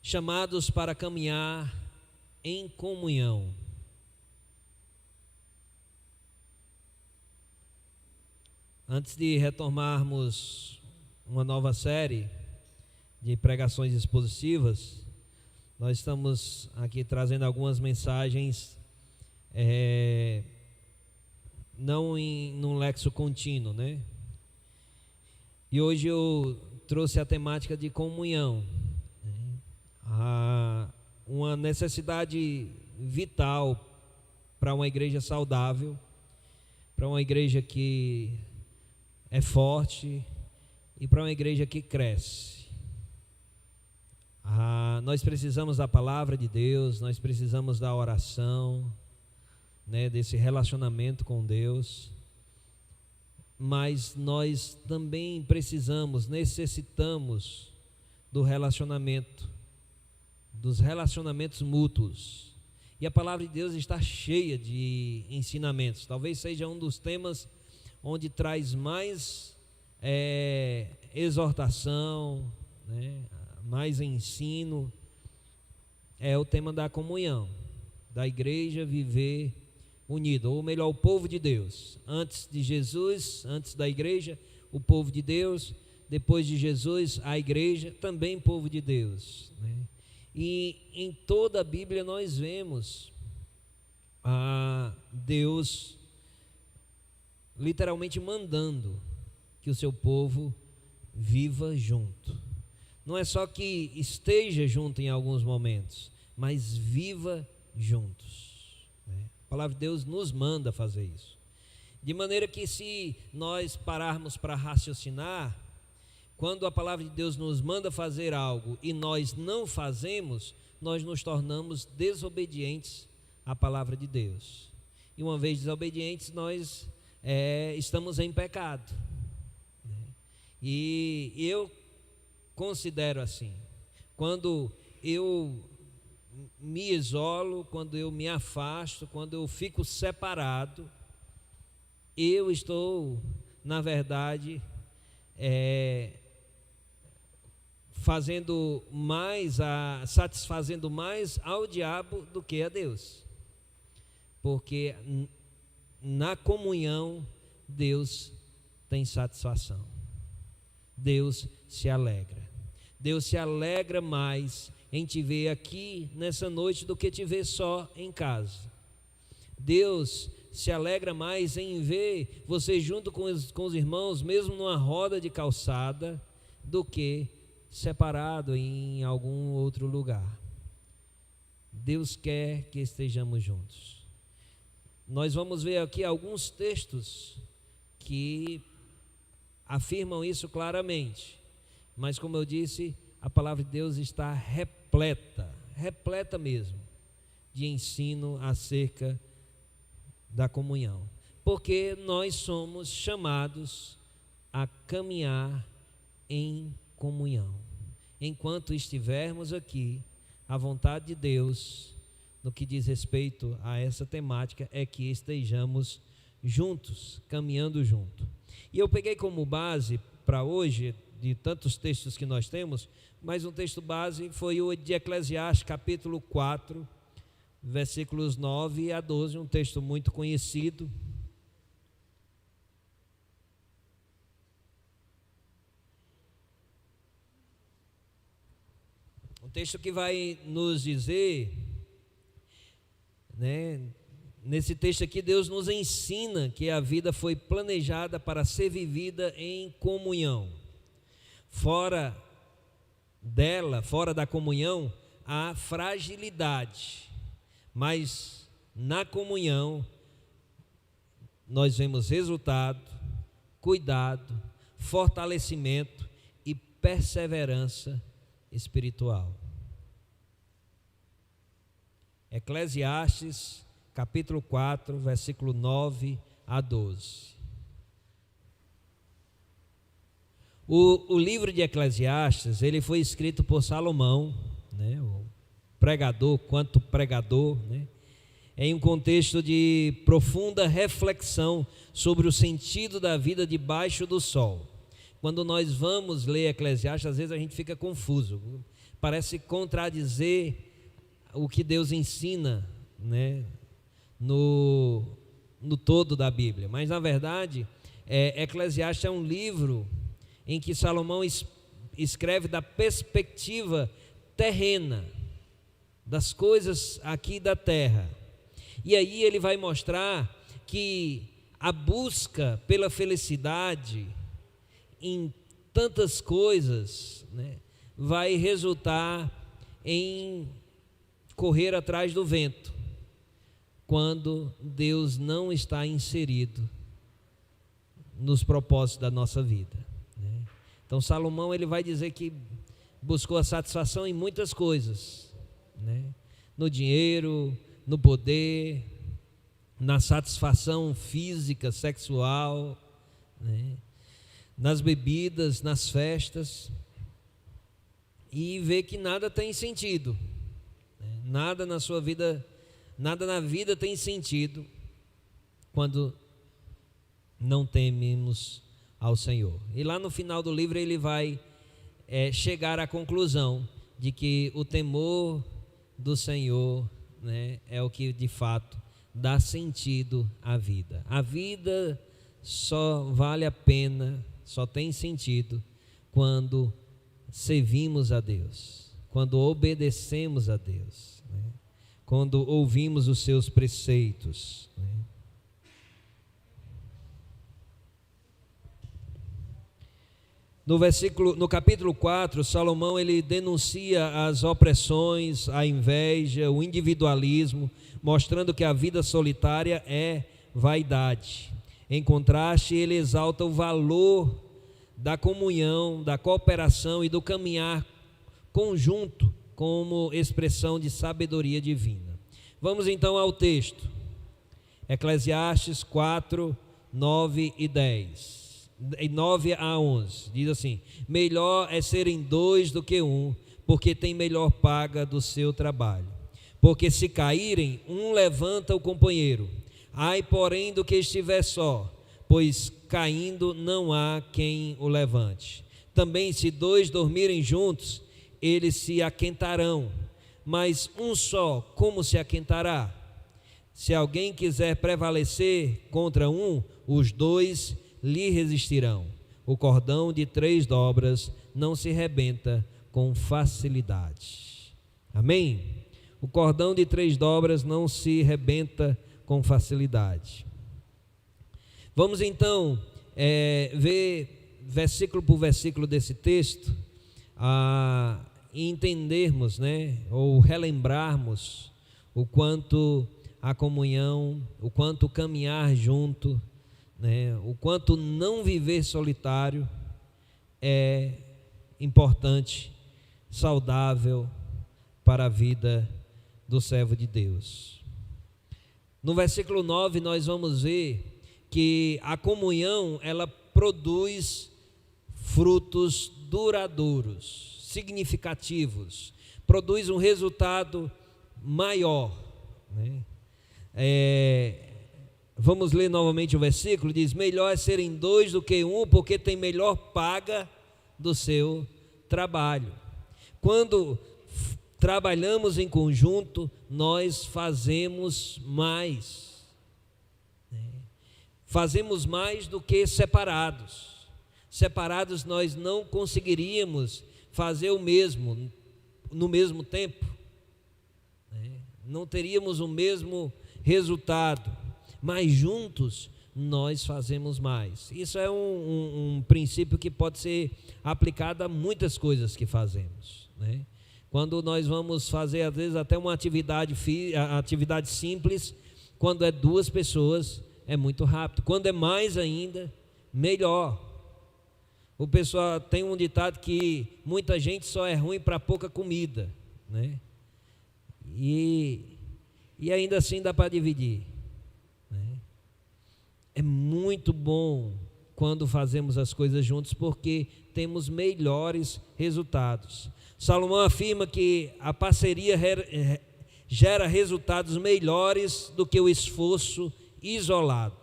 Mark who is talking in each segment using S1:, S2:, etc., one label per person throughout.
S1: chamados para caminhar em comunhão. Antes de retomarmos uma nova série de pregações expositivas, nós estamos aqui trazendo algumas mensagens, não num lexo contínuo, né? E hoje eu trouxe a temática de comunhão, uma necessidade vital para uma igreja saudável, para uma igreja que é forte e para uma igreja que cresce. Nós precisamos da palavra de Deus, nós precisamos da oração, né, desse relacionamento com Deus, mas nós também necessitamos do relacionamento, dos relacionamentos mútuos. E a palavra de Deus está cheia de ensinamentos. Talvez seja um dos temas onde traz mais exortação, né, mais ensino, é o tema da comunhão, da igreja viver unida, ou melhor, o povo de Deus. Antes de Jesus, antes da igreja, o povo de Deus. Depois de Jesus, a igreja, também povo de Deus, né? E em toda a Bíblia nós vemos Deus literalmente mandando que o seu povo viva junto. Não é só que esteja junto em alguns momentos, mas viva juntos. A palavra de Deus nos manda fazer isso. De maneira que, se nós pararmos para raciocinar, quando a palavra de Deus nos manda fazer algo e nós não fazemos, nós nos tornamos desobedientes à palavra de Deus. E uma vez desobedientes, nós estamos em pecado. E eu considero assim: quando eu me isolo, quando eu me afasto, quando eu fico separado, eu estou, na verdade, satisfazendo mais ao diabo do que a Deus, porque na comunhão Deus tem satisfação, Deus se alegra mais em te ver aqui nessa noite do que te ver só em casa. Deus se alegra mais em ver você junto com os irmãos, mesmo numa roda de calçada, do que separado em algum outro lugar. Deus quer que estejamos juntos. Nós vamos ver aqui alguns textos que afirmam isso claramente, mas, como eu disse, a palavra de Deus está repleta mesmo, de ensino acerca da comunhão, porque nós somos chamados a caminhar em comunhão. Enquanto estivermos aqui, a vontade de Deus, no que diz respeito a essa temática, é que estejamos juntos, caminhando junto. E eu peguei como base para hoje, de tantos textos que nós temos, mas um texto base foi o de Eclesiastes, capítulo 4, versículos 9 a 12, um texto muito conhecido. Um texto que vai nos dizer, né, nesse texto aqui, Deus nos ensina que a vida foi planejada para ser vivida em comunhão. Fora da comunhão, há fragilidade, mas na comunhão nós vemos resultado, cuidado, fortalecimento e perseverança espiritual. Eclesiastes, capítulo 4, versículo 9 a 12. O livro de Eclesiastes, ele foi escrito por Salomão, né, o pregador, né, em um contexto de profunda reflexão sobre o sentido da vida debaixo do sol. Quando nós vamos ler Eclesiastes, às vezes a gente fica confuso. parece contradizer o que Deus ensina, né, no todo da Bíblia. Mas, na verdade, Eclesiastes é um livro em que Salomão escreve da perspectiva terrena, das coisas aqui da terra. E aí ele vai mostrar que a busca pela felicidade em tantas coisas, né, vai resultar em correr atrás do vento, quando Deus não está inserido nos propósitos da nossa vida, né? Então Salomão ele vai dizer que buscou a satisfação em muitas coisas, né? No dinheiro, no poder, na satisfação física, sexual, né? Nas bebidas, nas festas, e vê que nada tem sentido, né? Nada na sua vida, nada na vida tem sentido quando não tememos ao Senhor. E lá no final do livro ele vai chegar à conclusão de que o temor do Senhor, né, é o que de fato dá sentido à vida. A vida só vale a pena, só tem sentido quando servimos a Deus, quando obedecemos a Deus, né, quando ouvimos os seus preceitos, né. No capítulo 4, Salomão ele denuncia as opressões, a inveja, o individualismo, mostrando que a vida solitária é vaidade. Em contraste, ele exalta o valor da comunhão, da cooperação e do caminhar conjunto como expressão de sabedoria divina. Vamos então ao texto. Eclesiastes 4, 9 e 10. 9 a 11, diz assim: melhor é serem dois do que um, porque tem melhor paga do seu trabalho. Porque se caírem, um levanta o companheiro. Ai, porém, do que estiver só, pois caindo não há quem o levante. Também se dois dormirem juntos, eles se aquentarão, mas um só, como se aquentará? Se alguém quiser prevalecer contra um, os dois lhe resistirão. O cordão de 3 dobras não se rebenta com facilidade. Amém? O cordão de 3 dobras não se rebenta com facilidade. Vamos então ver versículo por versículo desse texto, e entendermos, né, ou relembrarmos o quanto a comunhão, o quanto caminhar junto, né, o quanto não viver solitário é importante, saudável para a vida do servo de Deus. No versículo 9 nós vamos ver que a comunhão ela produz frutos duradouros, significativos, produz um resultado maior, né? Vamos ler novamente o versículo, diz: melhor é serem dois do que um, porque tem melhor paga do seu trabalho. Quando trabalhamos em conjunto, nós fazemos mais, né? Fazemos mais do que separados. Separados nós não conseguiríamos fazer o mesmo no mesmo tempo, né? Não teríamos o mesmo resultado. Mas juntos nós fazemos mais. Isso é um princípio que pode ser aplicado a muitas coisas que fazemos, né? Quando nós vamos fazer, às vezes, até uma atividade simples, quando é 2 pessoas, é muito rápido. Quando é mais ainda, melhor. O pessoal tem um ditado que muita gente só é ruim para pouca comida, né? E ainda assim dá para dividir. É muito bom quando fazemos as coisas juntos, porque temos melhores resultados. Salomão afirma que a parceria gera resultados melhores do que o esforço isolado.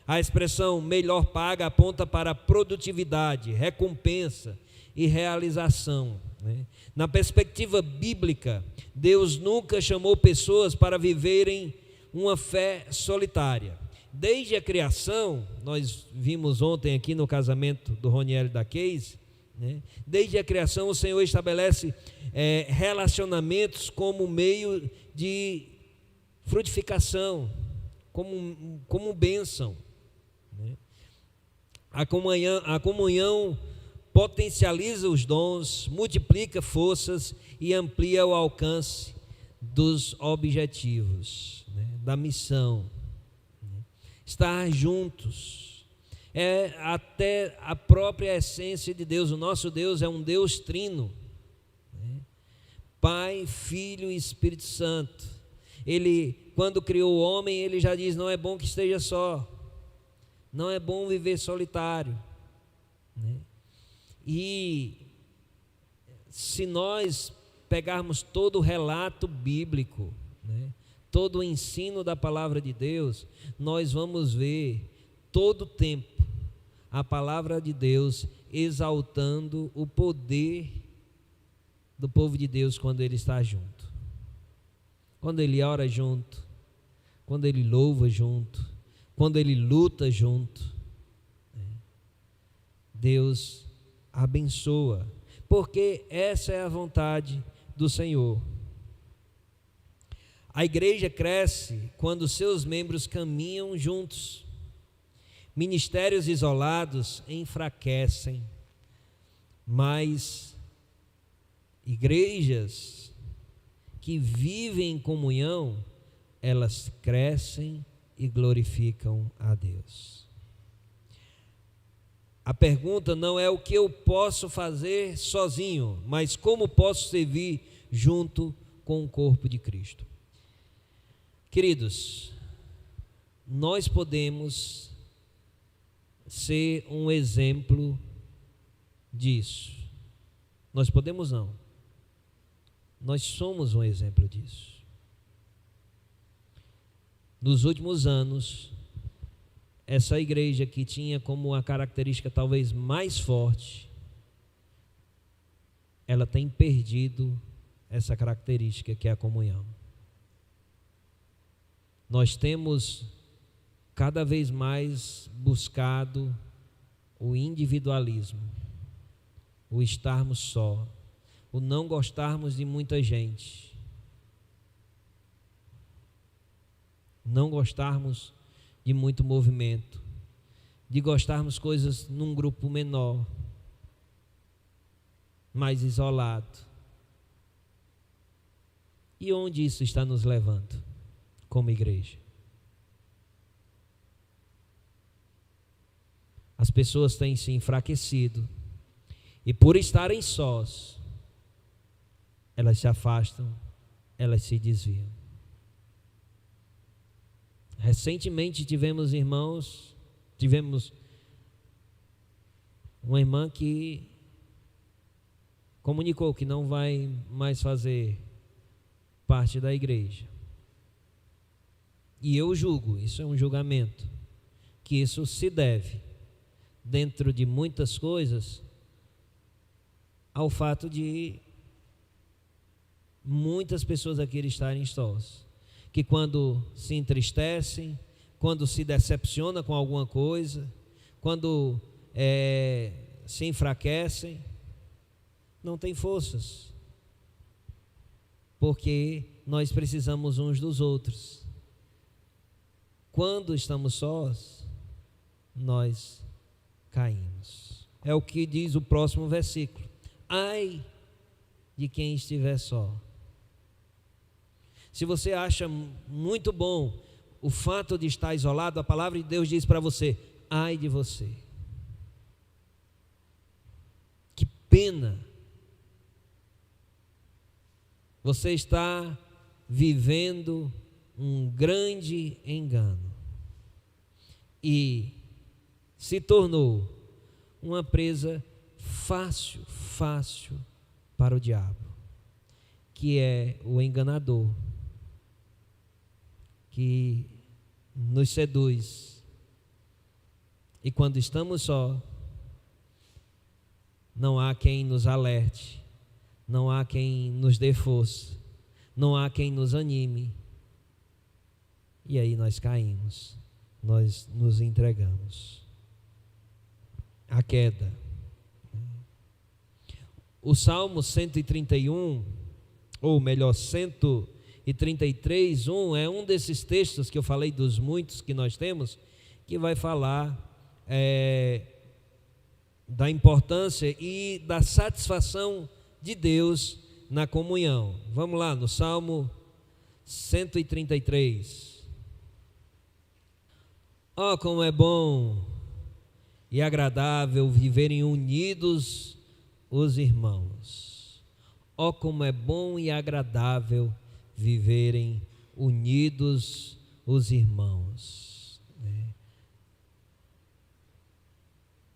S1: A expressão melhor paga aponta para produtividade, recompensa e realização. né? Na perspectiva bíblica, Deus nunca chamou pessoas para viverem uma fé solitária. Desde a criação, nós vimos ontem aqui no casamento do Roniel e da Keise, né? Desde a criação o Senhor estabelece relacionamentos como meio de frutificação, como bênção, né? A comunhão potencializa os dons, multiplica forças e amplia o alcance dos objetivos, né? Da missão. Estar juntos é até a própria essência de Deus. O nosso Deus é um Deus trino, né? Pai, Filho e Espírito Santo. Ele, quando criou o homem, ele já diz: não é bom que esteja só, não é bom viver solitário, né? E se nós pegarmos todo o relato bíblico, né, todo o ensino da palavra de Deus, nós vamos ver todo o tempo a palavra de Deus exaltando o poder do povo de Deus quando ele está junto, quando ele ora junto, quando ele louva junto, quando ele luta junto, né? Deus abençoa, porque essa é a vontade do Senhor. A igreja cresce quando seus membros caminham juntos. Ministérios isolados enfraquecem, mas igrejas que vivem em comunhão, elas crescem e glorificam a Deus. A pergunta não é o que eu posso fazer sozinho, mas como posso servir junto com o corpo de Cristo. Queridos, nós podemos ser um exemplo disso. Nós podemos não. Nós somos um exemplo disso. Nos últimos anos, essa igreja que tinha como uma característica talvez mais forte, ela tem perdido essa característica que é a comunhão. Nós temos cada vez mais buscado o individualismo, o estarmos só, o não gostarmos de muita gente, não gostarmos de muito movimento, de gostarmos coisas num grupo menor, mais isolado. E onde isso está nos levando como igreja? As pessoas têm se enfraquecido e por estarem sós, elas se afastam, elas se desviam. Recentemente tivemos uma irmã que comunicou que não vai mais fazer parte da igreja. E eu julgo, isso é um julgamento, que isso se deve, dentro de muitas coisas, ao fato de muitas pessoas aqui estarem sós, que quando se entristecem, quando se decepciona com alguma coisa, quando se enfraquecem, não tem forças, porque nós precisamos uns dos outros. Quando estamos sós, nós caímos. É o que diz o próximo versículo: ai de quem estiver só. Se você acha muito bom o fato de estar isolado, a palavra de Deus diz para você: ai de você. Que pena. Você está vivendo um grande engano e se tornou uma presa fácil para o diabo, que é o enganador, que nos seduz. E quando estamos só, não há quem nos alerte, não há quem nos dê força, não há quem nos anime. E aí nós caímos, nós nos entregamos. A queda. O Salmo 131, ou melhor, 133, 1, é um desses textos que eu falei dos muitos que nós temos, que vai falar da importância e da satisfação de Deus na comunhão. Vamos lá, no Salmo 133. Oh, como é bom e agradável viverem unidos os irmãos. Oh, como é bom e agradável viverem unidos os irmãos.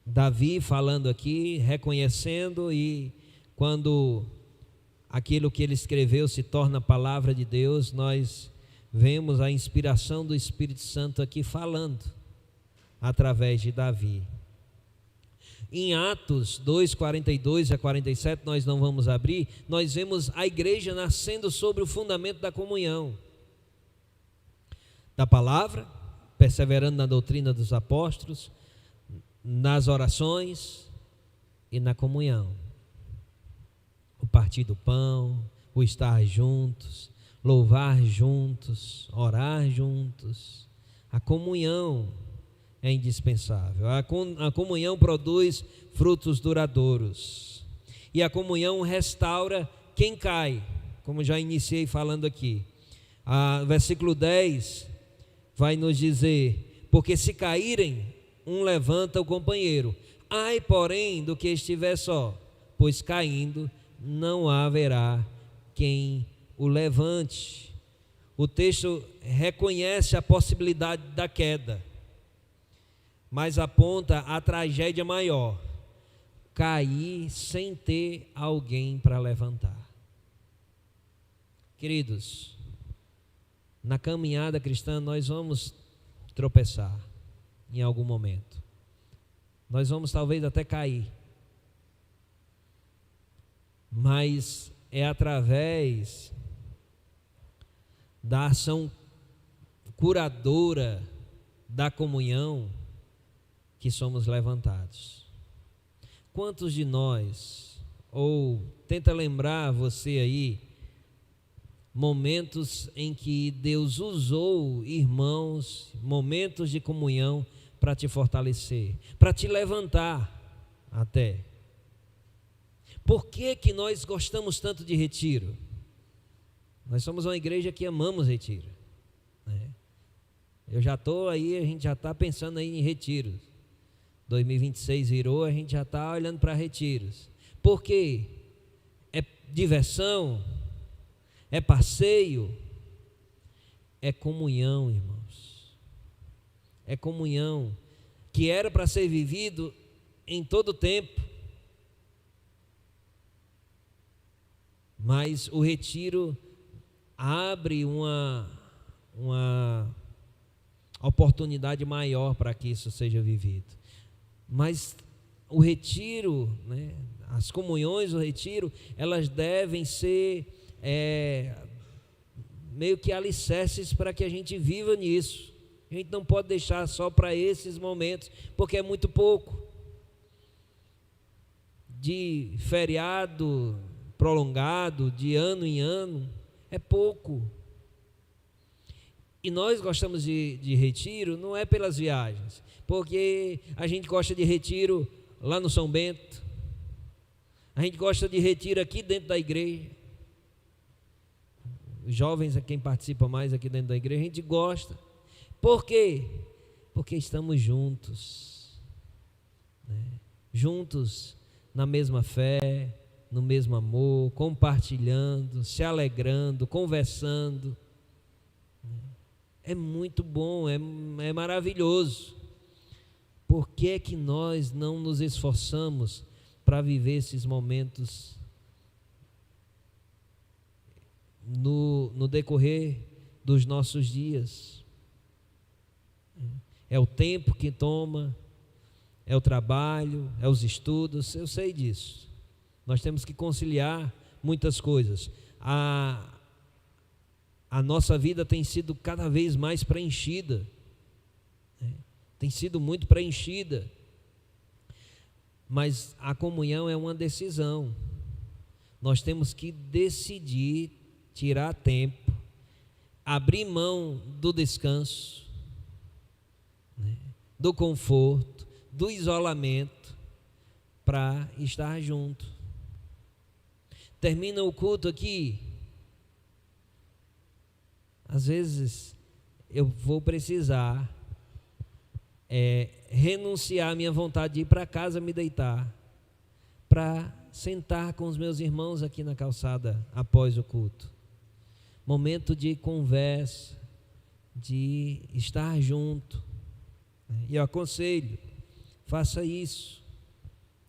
S1: Davi falando aqui, reconhecendo, e quando aquilo que ele escreveu se torna palavra de Deus, nós vemos a inspiração do Espírito Santo aqui falando, através de Davi. Em Atos 2, 42 a 47, nós não vamos abrir, nós vemos a igreja nascendo sobre o fundamento da comunhão, da palavra, perseverando na doutrina dos apóstolos, nas orações e na comunhão. O partir do pão, o estar juntos, louvar juntos, orar juntos. A comunhão é indispensável. A comunhão produz frutos duradouros. E a comunhão restaura quem cai, como já iniciei falando aqui. Versículo 10 vai nos dizer: porque se caírem, um levanta o companheiro. Ai, porém, do que estiver só, pois caindo não haverá quem o levante. O texto reconhece a possibilidade da queda, mas aponta a tragédia maior: cair sem ter alguém para levantar. Queridos, na caminhada cristã nós vamos tropeçar em algum momento, nós vamos talvez até cair, mas é através da ação curadora da comunhão que somos levantados. Quantos de nós, ou tenta lembrar você aí, momentos em que Deus usou irmãos, momentos de comunhão para te fortalecer, para te levantar até. Por que que nós gostamos tanto de retiro? Nós somos uma igreja que amamos retiro, né? Eu já estou aí, a gente já está pensando aí em retiros. 2026 virou, a gente já está olhando para retiros. Por quê? É diversão? É passeio? É comunhão, irmãos. É comunhão que era para ser vivido em todo o tempo. Mas o retiro abre uma oportunidade maior para que isso seja vivido. Mas o retiro, né, as comunhões do retiro, elas devem ser meio que alicerces para que a gente viva nisso. A gente não pode deixar só para esses momentos, porque é muito pouco. De feriado prolongado, de ano em ano, é pouco. E nós gostamos de retiro, não é pelas viagens, porque a gente gosta de retiro lá no São Bento, a gente gosta de retiro aqui dentro da igreja. Os jovens é quem participa mais aqui dentro da igreja, a gente gosta. Por quê? Porque estamos juntos, né? Juntos na mesma fé, no mesmo amor, compartilhando, se alegrando, conversando. É muito bom, é maravilhoso. Por que é que nós não nos esforçamos para viver esses momentos no decorrer dos nossos dias? É o tempo que toma, é o trabalho, é os estudos, eu sei disso. Nós temos que conciliar muitas coisas. A nossa vida tem sido cada vez mais preenchida, né? Tem sido muito preenchida, mas a comunhão é uma decisão. Nós temos que decidir tirar tempo, abrir mão do descanso, né, do conforto, do isolamento, para estar junto. Termina o culto aqui, às vezes eu vou precisar renunciar à minha vontade de ir para casa me deitar, para sentar com os meus irmãos aqui na calçada após o culto. Momento de conversa, de estar junto, né? E eu aconselho, faça isso,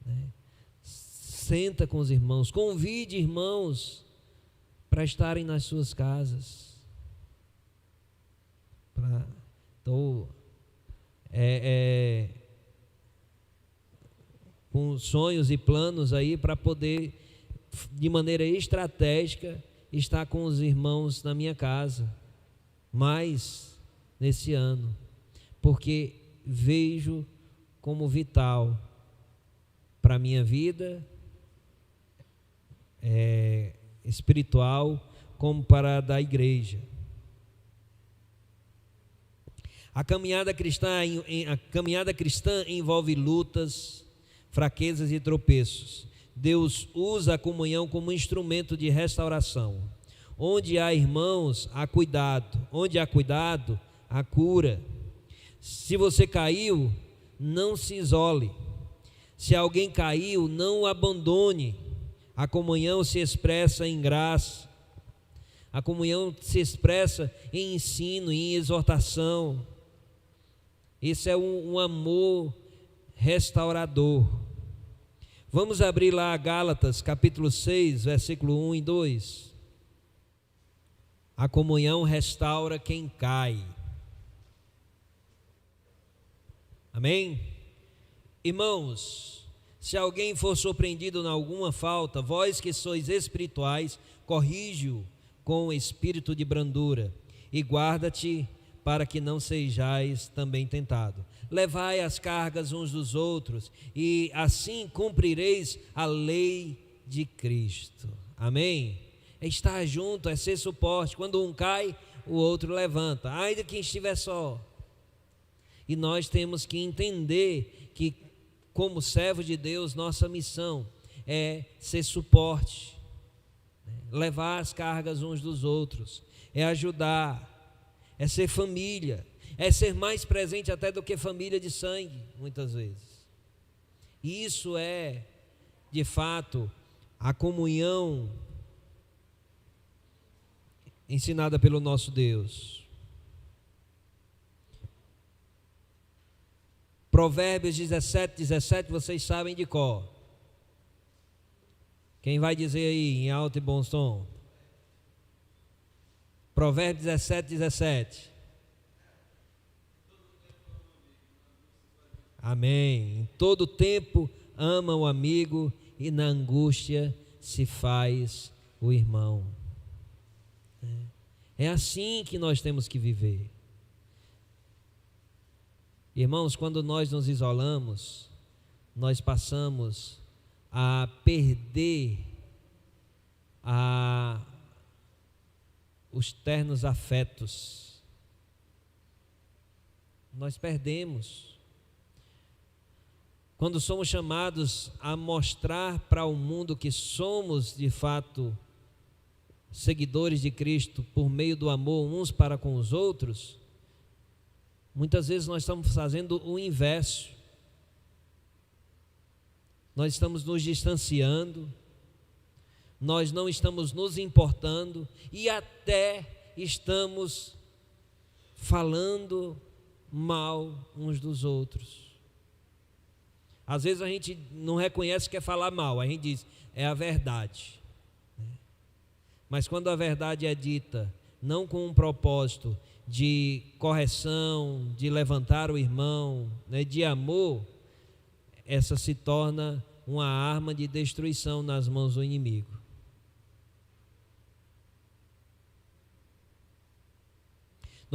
S1: né? Senta com os irmãos, convide irmãos para estarem nas suas casas. Com sonhos e planos aí para poder, de maneira estratégica, estar com os irmãos na minha casa, mais nesse ano, porque vejo como vital para a minha vida espiritual, como para a da igreja. A caminhada cristã envolve lutas, fraquezas e tropeços. Deus usa a comunhão como instrumento de restauração. Onde há irmãos, há cuidado. Onde há cuidado, há cura. Se você caiu, não se isole. Se alguém caiu, não o abandone. A comunhão se expressa em graça. A comunhão se expressa em ensino, em exortação. Esse é um amor restaurador. Vamos abrir lá Gálatas, capítulo 6, versículo 1 e 2. A comunhão restaura quem cai. Amém? Irmãos, se alguém for surpreendido em alguma falta, vós que sois espirituais, corrige-o com o espírito de brandura, e guarda-te para que não sejais também tentado. Levai as cargas uns dos outros, e assim cumprireis a lei de Cristo. Amém? É estar junto, é ser suporte. Quando um cai, o outro levanta, ainda que estiver só. E nós temos que entender que, como servo de Deus, nossa missão é ser suporte, levar as cargas uns dos outros, é ajudar, é ser família, é ser mais presente até do que família de sangue, muitas vezes. Isso é, de fato, a comunhão ensinada pelo nosso Deus. Provérbios 17, vocês sabem de cor. Quem vai dizer aí em alto e bom som? Provérbios 17. Amém. Em todo tempo ama o amigo, e na angústia se faz o irmão. É assim que nós temos que viver. Irmãos, quando nós nos isolamos, nós passamos a perder os ternos afetos. Nós perdemos. Quando somos chamados a mostrar para o mundo que somos de fato seguidores de Cristo por meio do amor uns para com os outros, muitas vezes nós estamos fazendo o inverso. Nós estamos nos distanciando, nós não estamos nos importando e até estamos falando mal uns dos outros. Às vezes a gente não reconhece que é falar mal, a gente diz, é a verdade. Mas quando a verdade é dita, não com um propósito de correção, de levantar o irmão, de amor, essa se torna uma arma de destruição nas mãos do inimigo.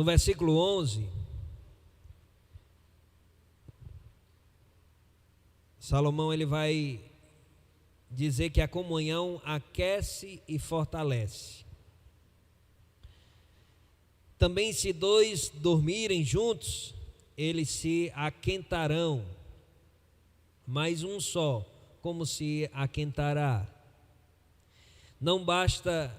S1: No versículo 11, Salomão ele vai dizer que a comunhão aquece e fortalece. Também se dois dormirem juntos, eles se aquentarão, mas um só, como se aquentará. Não basta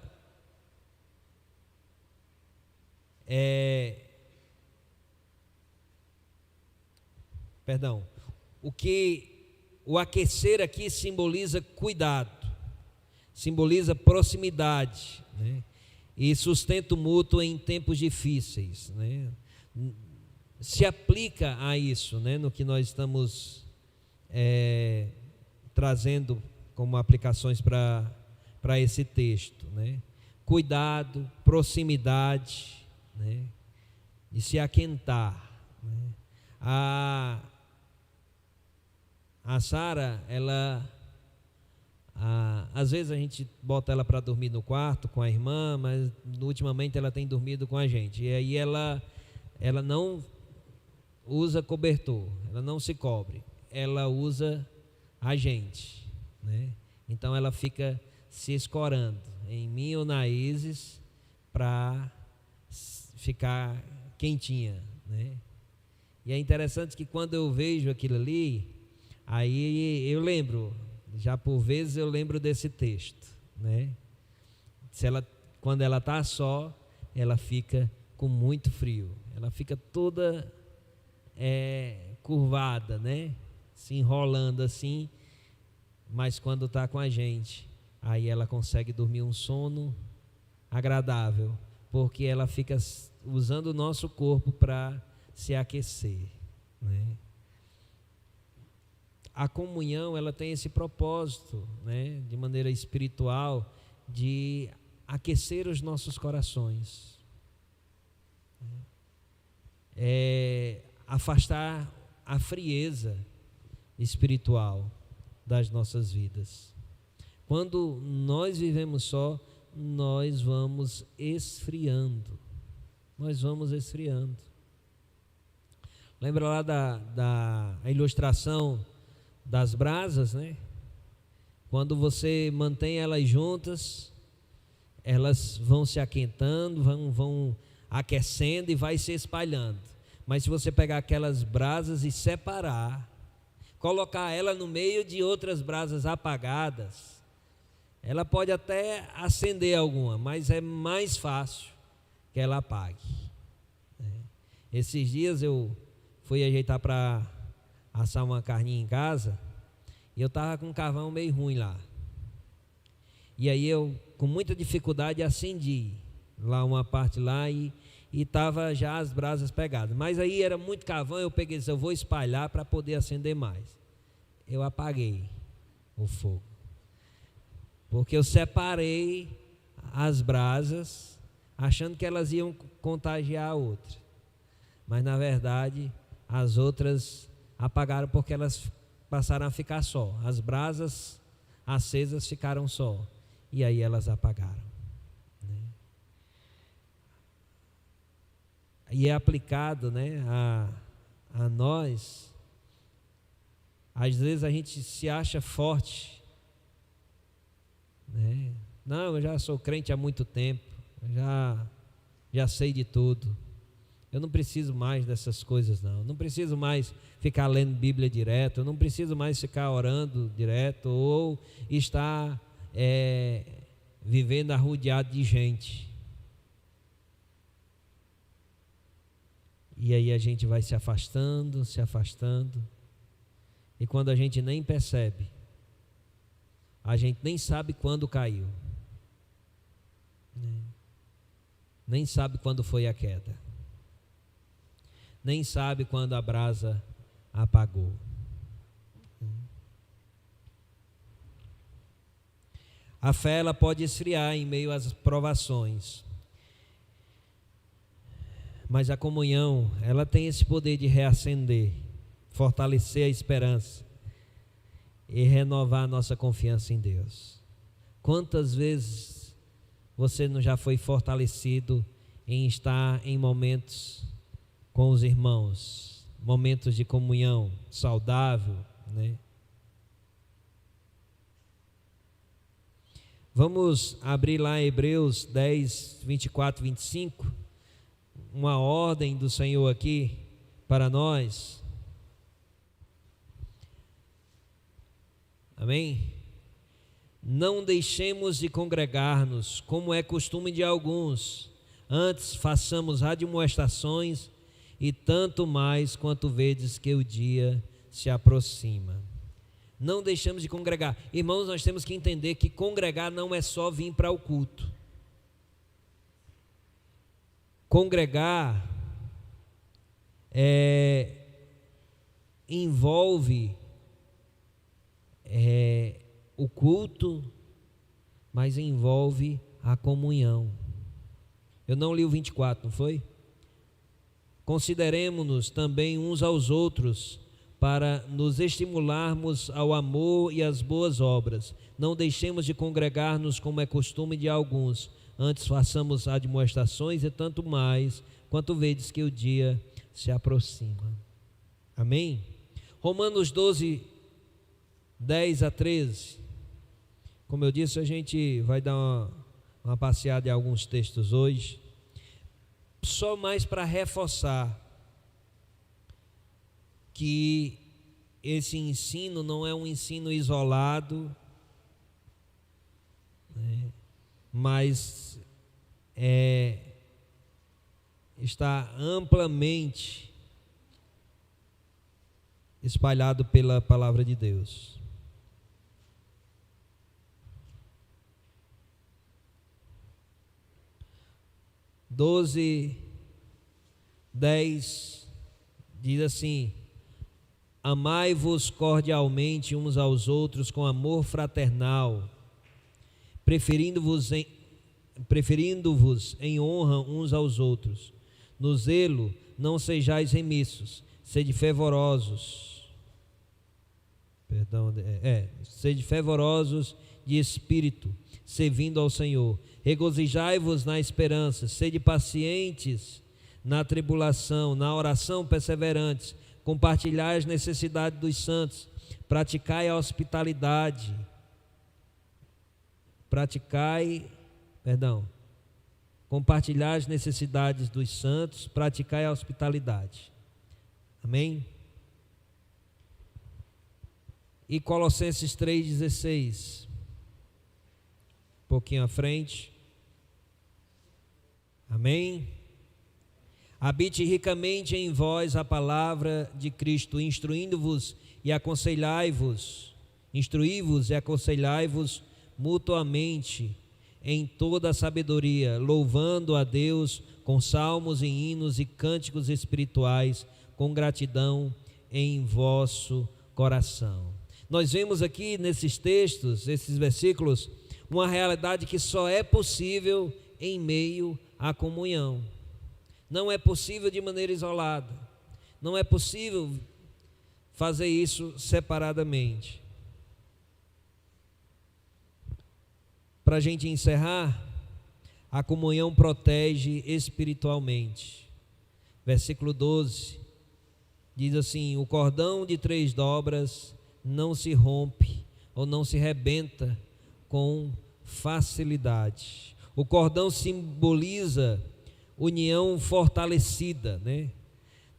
S1: o aquecer aqui simboliza cuidado, simboliza proximidade, né? E sustento mútuo em tempos difíceis, né? Se aplica a isso, né? No que nós estamos trazendo como aplicações para esse texto, né? Cuidado, proximidade, né? De se aquentar, né? A Sara, ela, às vezes a gente bota ela para dormir no quarto com a irmã, mas ultimamente ela tem dormido com a gente. E aí ela não usa cobertor, ela não se cobre, ela usa a gente, né? Então ela fica se escorando em mim ou na Isis para ficar quentinha, né? E é interessante que quando eu vejo aquilo ali, aí eu lembro, já por vezes eu lembro desse texto, né? Quando ela está só, ela fica com muito frio, ela fica toda curvada, né? Se enrolando assim, mas quando está com a gente, aí ela consegue dormir um sono agradável, porque ela fica usando o nosso corpo para se aquecer, né? A comunhão, ela tem esse propósito, né, de maneira espiritual, de aquecer os nossos corações, afastar a frieza espiritual das nossas vidas. Quando nós vivemos só, nós vamos esfriando. Lembra lá da ilustração das brasas, né? Quando você mantém elas juntas, elas vão se aquentando, vão aquecendo e vai se espalhando. Mas se você pegar aquelas brasas e separar, colocar ela no meio de outras brasas apagadas, ela pode até acender alguma, mas é mais fácil que ela apague. Esses dias eu fui ajeitar para assar uma carninha em casa, e eu estava com um carvão meio ruim lá. E aí eu, com muita dificuldade, acendi lá uma parte lá e estava já as brasas pegadas. Mas aí era muito carvão, eu peguei e disse, eu vou espalhar para poder acender mais. Eu apaguei o fogo, porque eu separei as brasas, achando que elas iam contagiar a outra. Mas na verdade, as outras apagaram porque elas passaram a ficar só. As brasas acesas ficaram só. E aí elas apagaram, né? E é aplicado, né, a nós. Às vezes a gente se acha forte, né? Não, eu já sou crente há muito tempo, já sei de tudo. Eu não preciso mais dessas coisas, não. Não preciso mais ficar lendo Bíblia direto. Eu não preciso mais ficar orando direto ou estar vivendo arrodeado de gente. E aí a gente vai se afastando. E quando a gente nem percebe, a gente nem sabe quando caiu, nem sabe quando foi a queda, nem sabe quando a brasa apagou. A fé, ela pode esfriar em meio às provações, mas a comunhão, ela tem esse poder de reacender, fortalecer a esperança e renovar a nossa confiança em Deus. Quantas vezes você não já foi fortalecido em estar em momentos com os irmãos, momentos de comunhão saudável, né? Vamos abrir lá Hebreus 10, 24, 25, uma ordem do Senhor aqui para nós. Amém? Não deixemos de congregar-nos, como é costume de alguns, antes façamos admoestações, e tanto mais quanto vedes que o dia se aproxima. Não deixamos de congregar. Irmãos, nós temos que entender que congregar não é só vir para o culto. Congregar envolve o culto, mas envolve a comunhão. Eu não li o 24, não foi? Consideremo-nos também uns aos outros, para nos estimularmos ao amor e às boas obras. Não deixemos de congregar-nos, como é costume de alguns, antes façamos admoestações, e tanto mais, quanto vedes que o dia se aproxima. Amém? Romanos 12, 10 a 13. Como eu disse, a gente vai dar uma passeada em alguns textos hoje, só mais para reforçar que esse ensino não é um ensino isolado, né, mas está amplamente espalhado pela palavra de Deus. Doze, 10 diz assim: amai-vos cordialmente uns aos outros com amor fraternal, preferindo-vos em honra uns aos outros. No zelo não sejais remissos, sede fervorosos. Sede fervorosos de espírito, servindo ao Senhor. Regozijai-vos na esperança, sede pacientes na tribulação, na oração perseverantes. Compartilhai as necessidades dos santos, praticai a hospitalidade, compartilhai as necessidades dos santos, praticai a hospitalidade. Amém? E Colossenses 3,16, um pouquinho à frente. Amém? Habite ricamente em vós a palavra de Cristo, instruí-vos e aconselhai-vos mutuamente em toda a sabedoria, louvando a Deus com salmos e hinos e cânticos espirituais, com gratidão em vosso coração. Nós vemos aqui nesses textos, esses versículos, uma realidade que só é possível em meio à comunhão. Não é possível de maneira isolada. Não é possível fazer isso separadamente. Para a gente encerrar, a comunhão protege espiritualmente. Versículo 12 diz assim: o cordão de 3 dobras não se rompe ou não se rebenta com facilidade. O cordão simboliza união fortalecida, né?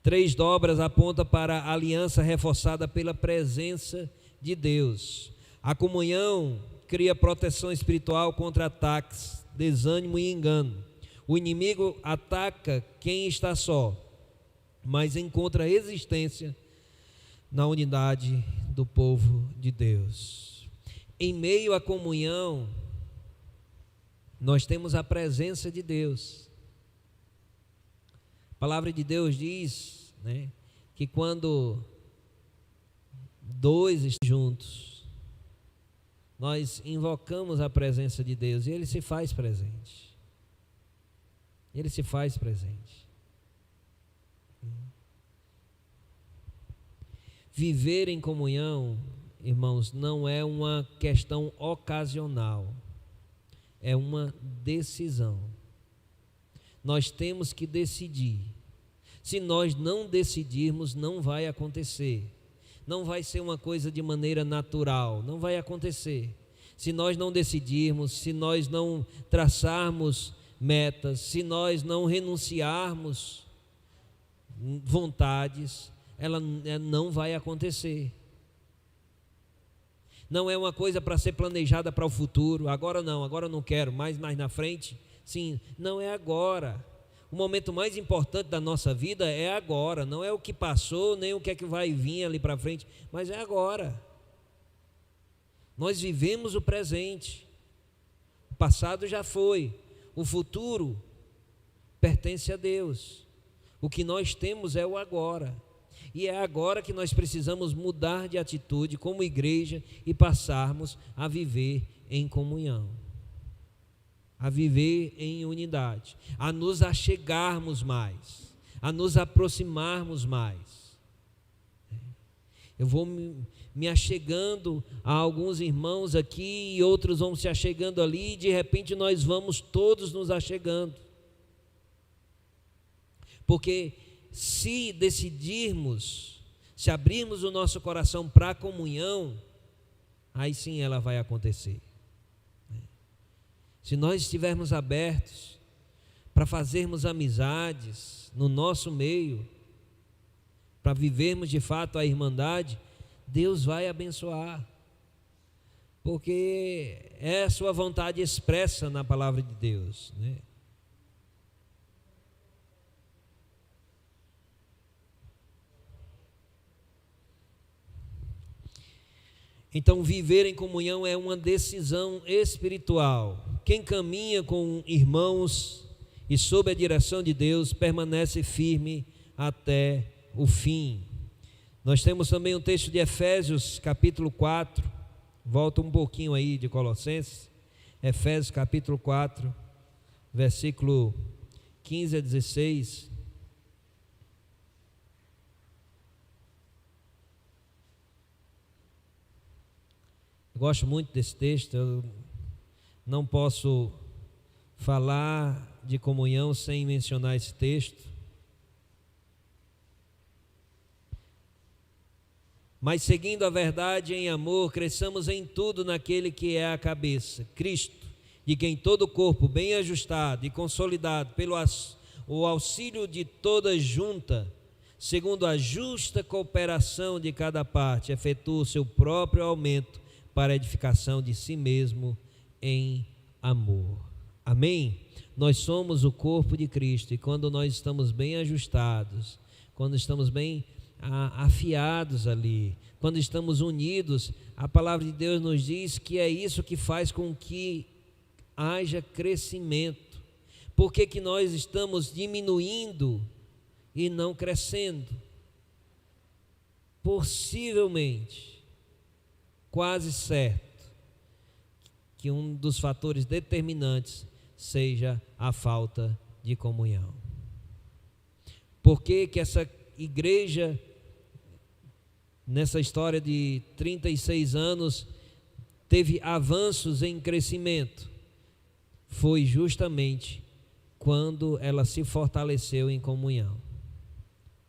S1: 3 dobras aponta para a aliança reforçada pela presença de Deus. A comunhão cria proteção espiritual contra ataques, desânimo e engano. O inimigo ataca quem está só, mas encontra resistência na unidade do povo de Deus. Em meio à comunhão, nós temos a presença de Deus. A palavra de Deus diz, né, que quando 2 estão juntos, nós invocamos a presença de Deus e Ele se faz presente. Ele se faz presente. Viver em comunhão, irmãos, não é uma questão ocasional, é uma decisão. Nós temos que decidir. Se nós não decidirmos, não vai acontecer. Não vai ser uma coisa de maneira natural, não vai acontecer. Se nós não decidirmos, se nós não traçarmos metas, se nós não renunciarmos vontades, ela não vai acontecer. Não é uma coisa para ser planejada para o futuro. Agora eu não quero, mais na frente, sim. Não é agora. O momento mais importante da nossa vida é agora. Não é o que passou, nem o que é que vai vir ali para frente, mas é agora. Nós vivemos o presente. O passado já foi. O futuro pertence a Deus. O que nós temos é o agora. E é agora que nós precisamos mudar de atitude como igreja e passarmos a viver em comunhão, a viver em unidade, a nos achegarmos mais, a nos aproximarmos mais. Eu vou me achegando a alguns irmãos aqui e outros vão se achegando ali, e de repente nós vamos todos nos achegando. Porque se decidirmos, se abrirmos o nosso coração para a comunhão, aí sim ela vai acontecer. Se nós estivermos abertos para fazermos amizades no nosso meio, para vivermos de fato a irmandade, Deus vai abençoar, porque é a sua vontade expressa na palavra de Deus, né? Então, viver em comunhão é uma decisão espiritual. Quem caminha com irmãos e sob a direção de Deus permanece firme até o fim. Nós temos também um texto de Efésios capítulo 4, volta um pouquinho aí de Colossenses, Efésios capítulo 4, versículo 15 a 16. Eu gosto muito desse texto, eu não posso falar de comunhão sem mencionar esse texto. Mas seguindo a verdade em amor, cresçamos em tudo naquele que é a cabeça, Cristo, de quem todo o corpo bem ajustado e consolidado pelo o auxílio de toda junta, segundo a justa cooperação de cada parte, efetua o seu próprio aumento para a edificação de si mesmo em amor. Amém? Nós somos o corpo de Cristo, e quando nós estamos bem ajustados, quando estamos bem afiados ali, quando estamos unidos, a palavra de Deus nos diz que é isso que faz com que haja crescimento. Por que nós estamos diminuindo e não crescendo? Possivelmente, quase certo, que um dos fatores determinantes seja a falta de comunhão. Por que essa igreja, nessa história de 36 anos, teve avanços em crescimento? Foi justamente quando ela se fortaleceu em comunhão.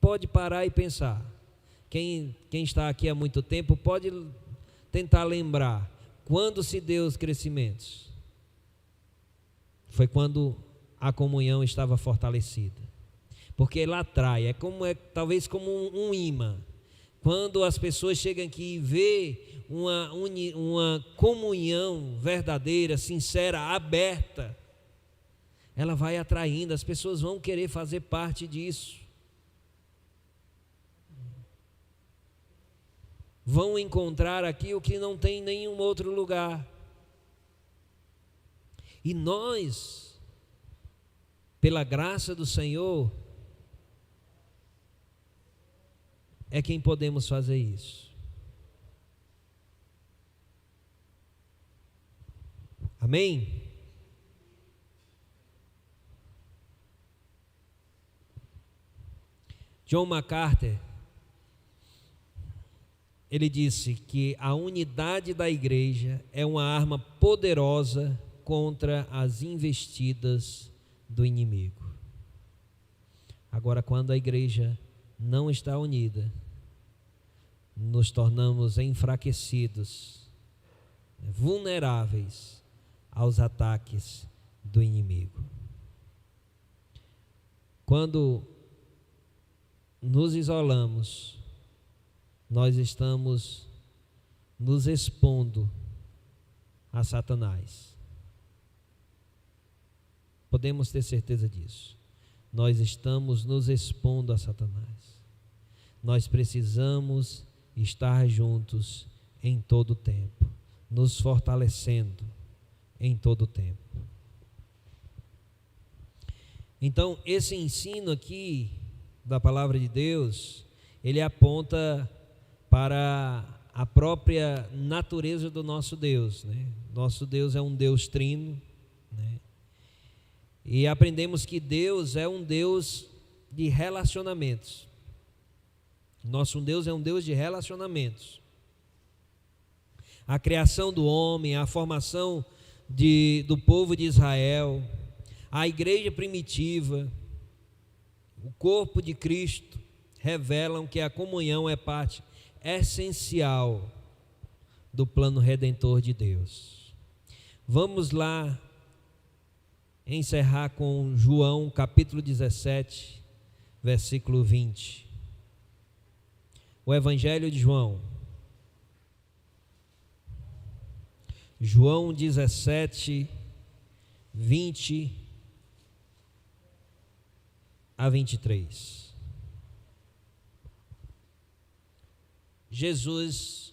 S1: Pode parar e pensar. Quem está aqui há muito tempo pode tentar lembrar quando se deu os crescimentos. Foi quando a comunhão estava fortalecida, porque ela atrai, talvez como um imã. Quando as pessoas chegam aqui e vê uma comunhão verdadeira, sincera, aberta, ela vai atraindo, as pessoas vão querer fazer parte disso. Vão encontrar aqui o que não tem em nenhum outro lugar. E nós, pela graça do Senhor, é quem podemos fazer isso. Amém? John MacArthur, ele disse que a unidade da igreja é uma arma poderosa contra as investidas do inimigo. Agora, quando a igreja não está unida, nos tornamos enfraquecidos, vulneráveis aos ataques do inimigo. Quando nos isolamos, nós estamos nos expondo a Satanás. Podemos ter certeza disso. Nós estamos nos expondo a Satanás. Nós precisamos estar juntos em todo o tempo, nos fortalecendo em todo o tempo. Então, esse ensino aqui da palavra de Deus, ele aponta para a própria natureza do nosso Deus, né? Nosso Deus é um Deus trino, né? E aprendemos que Deus é um Deus de relacionamentos. Nosso Deus é um Deus de relacionamentos. A criação do homem, a formação do povo de Israel, a igreja primitiva, o corpo de Cristo, revelam que a comunhão é parte essencial do plano redentor de Deus. Vamos lá encerrar com João capítulo 17, versículo 20. O Evangelho de João. João 17, 20 a 23. Jesus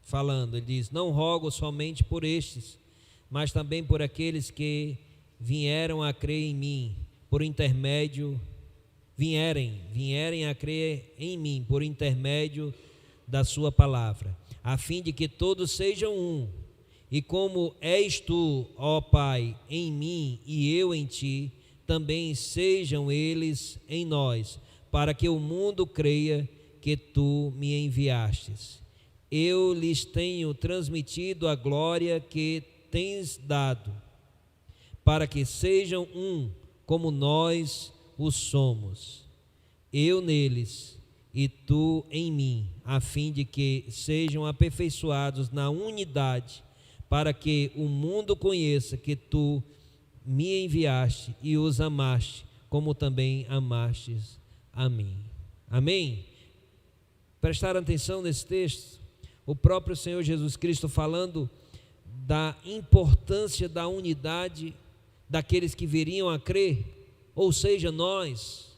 S1: falando, ele diz: não rogo somente por estes, mas também por aqueles que vieram a crer em mim, por intermédio, vierem a crer em mim, por intermédio da sua palavra, a fim de que todos sejam um, e como és tu, ó Pai, em mim e eu em ti, também sejam eles em nós, para que o mundo creia que tu me enviastes. Eu lhes tenho transmitido a glória que tens dado, para que sejam um, como nós o somos. Eu neles e tu em mim, a fim de que sejam aperfeiçoados na unidade, para que o mundo conheça que tu me enviaste e os amaste, como também amastes a mim. Amém? Prestaram atenção nesse texto? O próprio Senhor Jesus Cristo falando da importância da unidade daqueles que viriam a crer, ou seja, nós.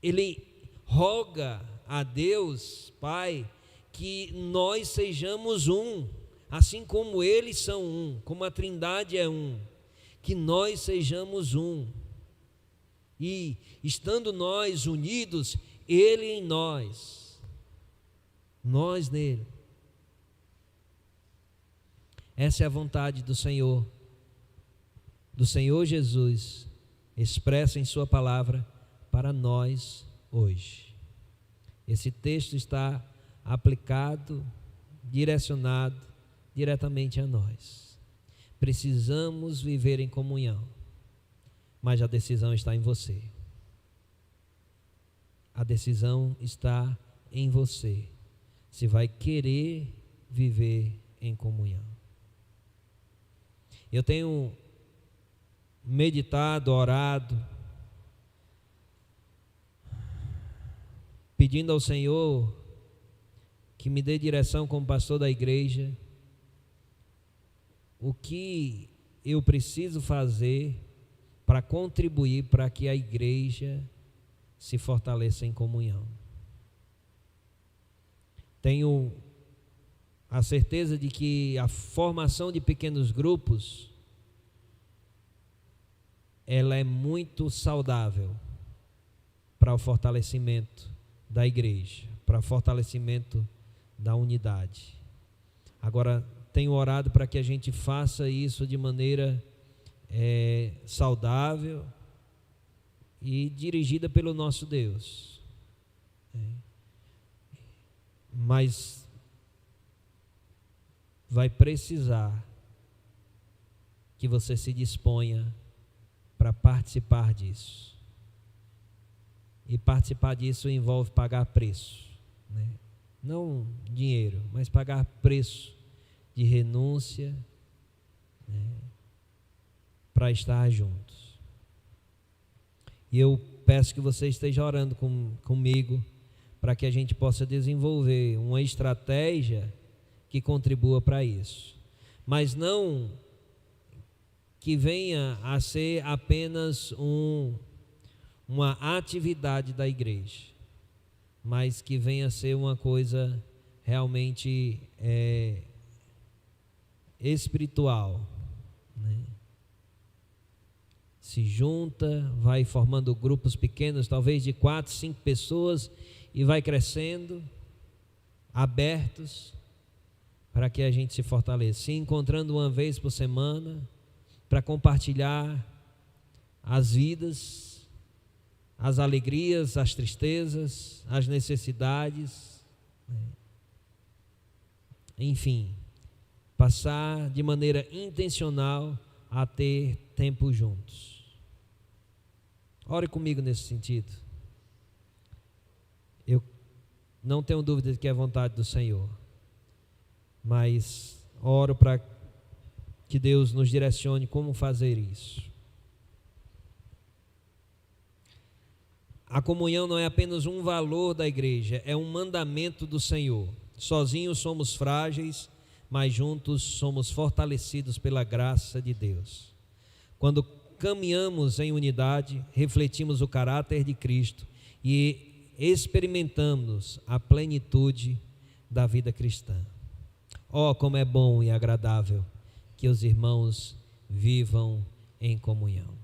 S1: Ele roga a Deus, Pai, que nós sejamos um, assim como eles são um, como a Trindade é um, que nós sejamos um. E estando nós unidos, Ele em nós nele. Essa é a vontade do Senhor Jesus, expressa em sua palavra para nós hoje. Esse texto está aplicado, direcionado diretamente a nós. Precisamos viver em comunhão, mas a decisão está em você. A decisão está em você, se vai querer viver em comunhão. Eu tenho meditado, orado, pedindo ao Senhor que me dê direção como pastor da igreja, o que eu preciso fazer para contribuir para que a igreja se fortaleça em comunhão. Tenho a certeza de que a formação de pequenos grupos, ela é muito saudável para o fortalecimento da igreja, para o fortalecimento da unidade. Agora, tenho orado para que a gente faça isso de maneira saudável e dirigida pelo nosso Deus. Mas vai precisar que você se disponha para participar disso. E participar disso envolve pagar preço, né? Não dinheiro, mas pagar preço de renúncia, né, para estar juntos. E eu peço que você esteja orando comigo para que a gente possa desenvolver uma estratégia que contribua para isso. Mas não que venha a ser apenas uma atividade da igreja, mas que venha a ser uma coisa realmente espiritual, né? Se junta, vai formando grupos pequenos, talvez de 4, 5 pessoas, e vai crescendo, abertos, para que a gente se fortaleça, se encontrando uma vez por semana, para compartilhar as vidas, as alegrias, as tristezas, as necessidades, né? Enfim, passar de maneira intencional a ter tempo juntos. Ore comigo nesse sentido. Eu não tenho dúvida de que é a vontade do Senhor, mas oro para que Deus nos direcione como fazer isso. A comunhão não é apenas um valor da igreja, é um mandamento do Senhor. Sozinhos somos frágeis, mas juntos somos fortalecidos pela graça de Deus. Quando caminhamos em unidade, refletimos o caráter de Cristo e experimentamos a plenitude da vida cristã. Oh, como é bom e agradável que os irmãos vivam em comunhão.